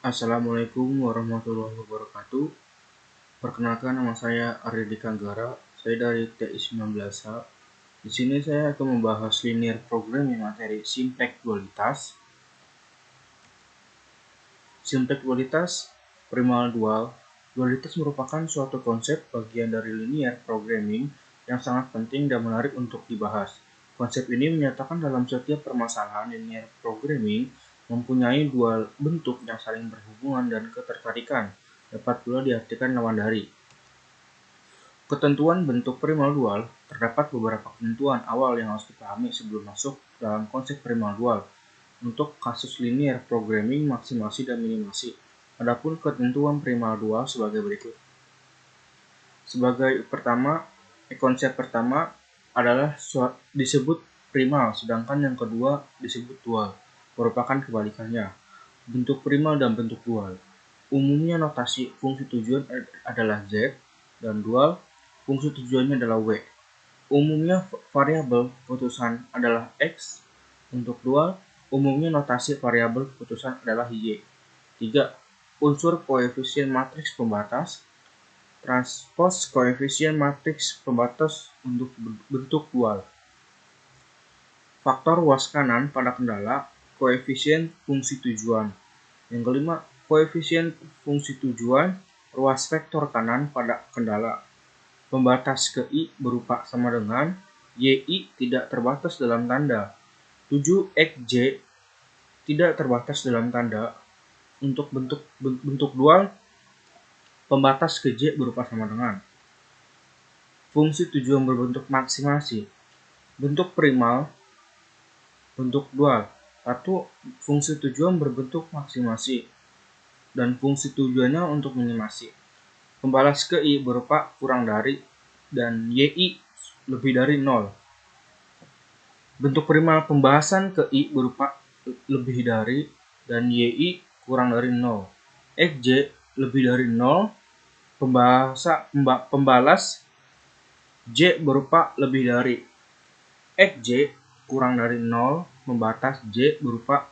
Assalamualaikum warahmatullahi wabarakatuh. Perkenalkan, nama saya Arya Dika Anggara. Saya dari TI 19H. Di sini saya akan membahas linear programming materi simplex dualitas. Simplex dualitas primal dual. Dualitas merupakan suatu konsep bagian dari linear programming yang sangat penting dan menarik untuk dibahas. Konsep ini menyatakan dalam setiap permasalahan linear programming mempunyai dua bentuk yang saling berhubungan dan ketertarikan, dapat pula diartikan lawan dari. Ketentuan bentuk primal dual, terdapat beberapa ketentuan awal yang harus dipahami sebelum masuk dalam konsep primal dual untuk kasus linear programming maksimasi dan minimasi. Adapun ketentuan primal dual sebagai berikut. Konsep pertama adalah disebut primal, sedangkan yang kedua disebut dual, merupakan kebalikannya. Bentuk primal dan bentuk dual. Umumnya notasi fungsi tujuan adalah Z, dan dual fungsi tujuannya adalah W. Umumnya variabel keputusan adalah X. Untuk dual, umumnya notasi variabel keputusan adalah Y. 3. Unsur koefisien matriks pembatas. Transpose koefisien matriks pembatas untuk bentuk dual. Faktor ruas kanan pada kendala, koefisien fungsi tujuan. Yang kelima, koefisien fungsi tujuan, ruas vektor kanan pada kendala. Pembatas ke I berupa sama dengan YI tidak terbatas dalam tanda. 7 XJ tidak terbatas dalam tanda. Untuk bentuk dual, pembatas ke J berupa sama dengan. Fungsi tujuan berbentuk maksimasi. Bentuk primal, bentuk dual. 1. Fungsi tujuan berbentuk maksimasi dan fungsi tujuannya untuk minimasi. Pembalas ke I berupa kurang dari dan YI lebih dari 0. Bentuk primal pembahasan ke I berupa lebih dari dan YI kurang dari 0. XJ lebih dari 0. Pembalas J berupa lebih dari. XJ kurang dari 0. Pembatas J berupa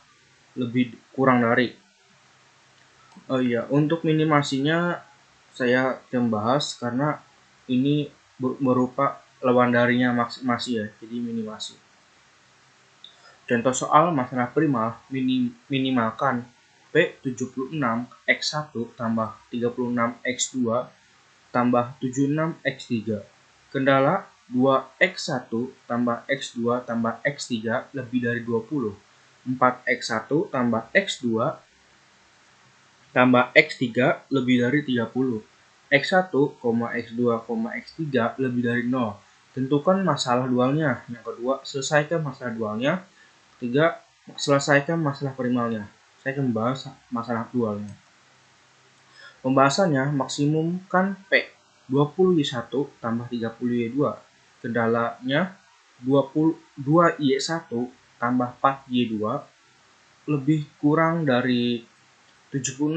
lebih kurang dari. Untuk minimasinya saya membahas karena ini berupa lawan darinya maksimasi ya, jadi minimasi. Contoh soal masalah primal, minimalkan P76X1 tambah 36X2 tambah 76X3. Kendala 2X1 tambah X2 tambah X3 lebih dari 20. 4X1 tambah X2 tambah X3 lebih dari 30. X1, X2, X3 lebih dari 0. Tentukan masalah dualnya. Yang kedua, selesaikan masalah dualnya. Ketiga, selesaikan masalah primalnya. Saya akan membahas masalah dualnya. Pembahasannya, maksimumkan P 20Y1 tambah 30Y2. Kendalanya 2Y1 tambah 4Y2 lebih kurang dari 76.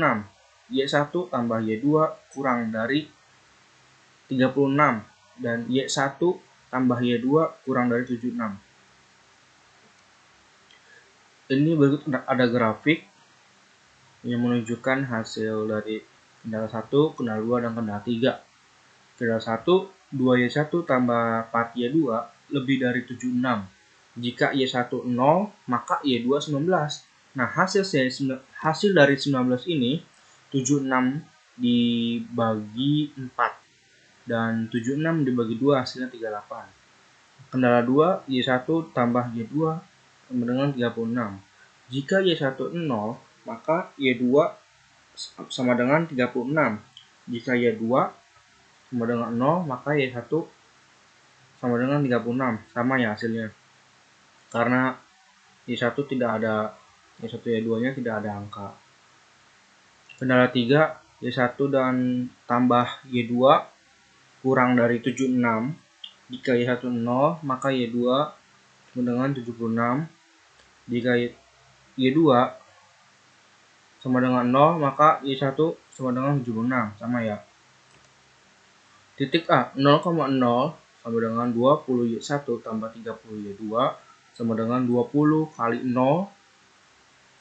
Y1 tambah Y2 kurang dari 36 dan Y1 tambah Y2 kurang dari 76. Ini berikut ada grafik yang menunjukkan hasil dari kendala 1, kendala 2, dan kendala 3. Kendala 1, 2Y1 tambah 4Y2 lebih dari 76. Jika Y1 0, maka Y2 19. Nah, hasil dari 19 ini 76 dibagi 4 dan 76 dibagi 2 hasilnya 38. Kendala 2, Y1 tambah Y2 sama dengan 36. Jika Y1 0, maka Y2 sama dengan 36. Jika Y2 sama dengan 0, maka Y1 sama dengan 36. Sama ya hasilnya. Karena Y1 tidak ada, Y1 Y2-nya tidak ada angka. Kendala 3, Y1 dan tambah Y2 kurang dari 76. Jika Y1 0, maka Y2 sama dengan 76. Jika Y2 sama dengan 0, maka Y1 sama dengan 76. Sama ya. Titik A, 0,0 sama dengan 20Y1 tambah 30Y2 sama dengan 20 kali 0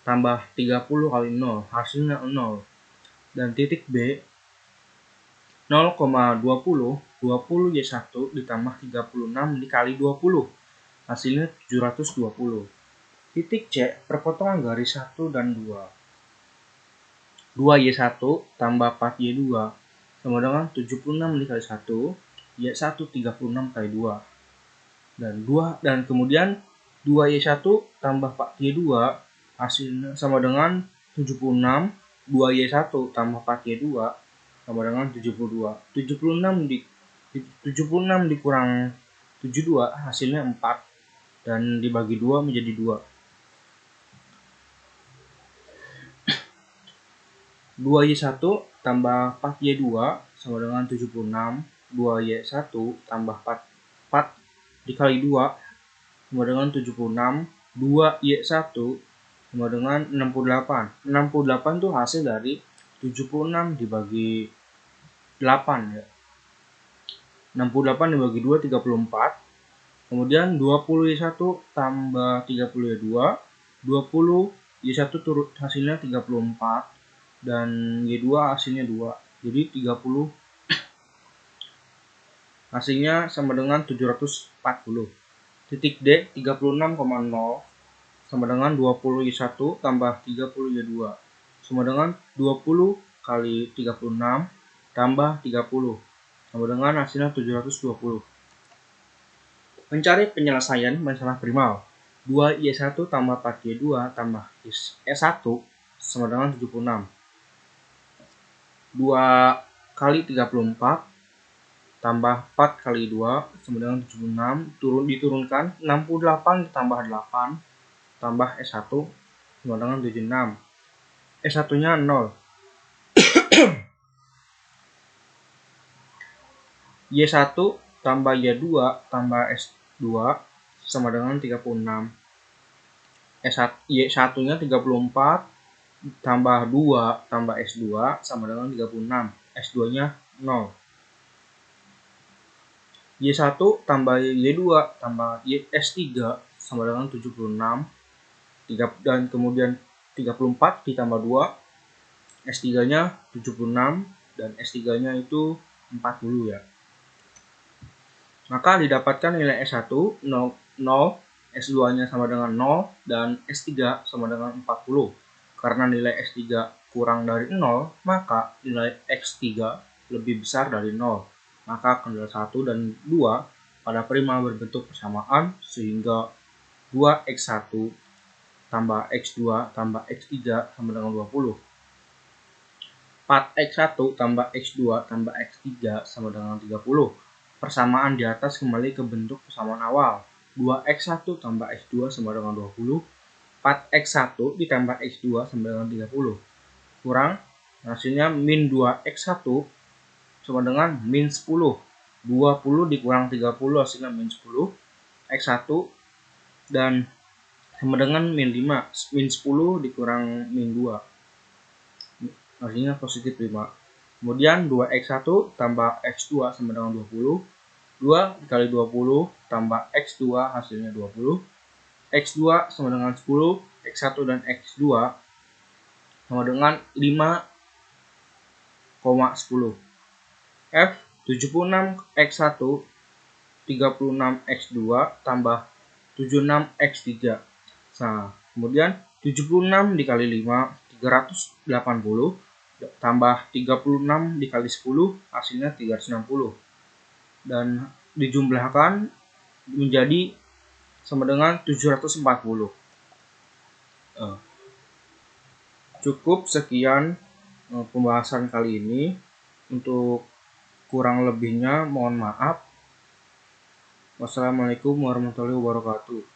tambah 30 kali 0, hasilnya 0. Dan titik B, 0,20, 20Y1 ditambah 36 dikali 20, hasilnya 720. Titik C, perpotongan garis 1 dan 2. 2Y1 tambah 4Y2 sama dengan 76 dikali 1, Y1 36 kali 2. Dan kemudian 2Y1 tambah 4Y2 hasilnya sama dengan 76, 2Y1 tambah 4Y2 sama dengan 72. 76 dikurang 72 hasilnya 4 dan dibagi 2 menjadi 2. 2Y1 tambah 4Y2 sama dengan 76. 2Y1 tambah 4 dikali 2 sama dengan 76. 2Y1 sama dengan 68. 68 itu hasil dari 76 dibagi 8 ya. 68 dibagi 2 34. Kemudian 20Y1 tambah 30Y2. 20Y1 turut hasilnya 34 dan Y2 hasilnya 2. Jadi 30 hasilnya sama dengan 740. Titik D, 36,0 sama dengan 20Y1 tambah 30Y2 sama dengan 20 kali 36 tambah 30 sama dengan hasilnya 720. Mencari penyelesaian masalah primal. 2Y1 tambah 4Y2 tambah S1 sama dengan 76. 2 kali 34 tambah 4 kali 2 sama dengan 76. Diturunkan 68 ditambah 8 tambah S1 sama dengan 76. S1 nya 0. Y1 tambah Y2 tambah S2 sama dengan 36. Y1 nya 34 tambah 2 tambah S2 sama dengan 36. S2 nya 0. Y1 tambah Y2 tambah S3 sama dengan 76. Dan kemudian 34 ditambah 2, S3 nya 76 dan S3 nya itu 40 ya. Maka didapatkan nilai S1 0, S2 nya sama dengan 0 dan S3 sama dengan 40. Karena nilai S3 kurang dari 0, maka nilai X3 lebih besar dari 0. Maka kendala 1 dan 2 pada primal berbentuk persamaan sehingga 2X1 tambah X2 tambah X3 sama dengan 20. 4X1 tambah X2 tambah X3 sama dengan 30. Persamaan di atas kembali ke bentuk persamaan awal. 2X1 tambah X2 sama dengan 20. 4X1 ditambah X2 sama dengan 30. Kurang, hasilnya min 2X1 sama dengan min 10. 20 dikurang 30 hasilnya min 10. X1 dan sama dengan min 5. Min 10 dikurang min 2. Hasilnya positif 5. Kemudian 2X1 tambah X2 sama dengan 20. 2 dikali 20 tambah X2 hasilnya 20. X2 sama dengan 10. X1 dan X2 sama dengan 5,10. F 76X1 36X2 tambah 76X3. Nah, kemudian 76 dikali 5 380 tambah 36 dikali 10 hasilnya 360 dan dijumlahkan menjadi sama dengan 740. Cukup sekian pembahasan kali ini. Untuk kurang lebihnya mohon maaf. Wassalamualaikum warahmatullahi wabarakatuh.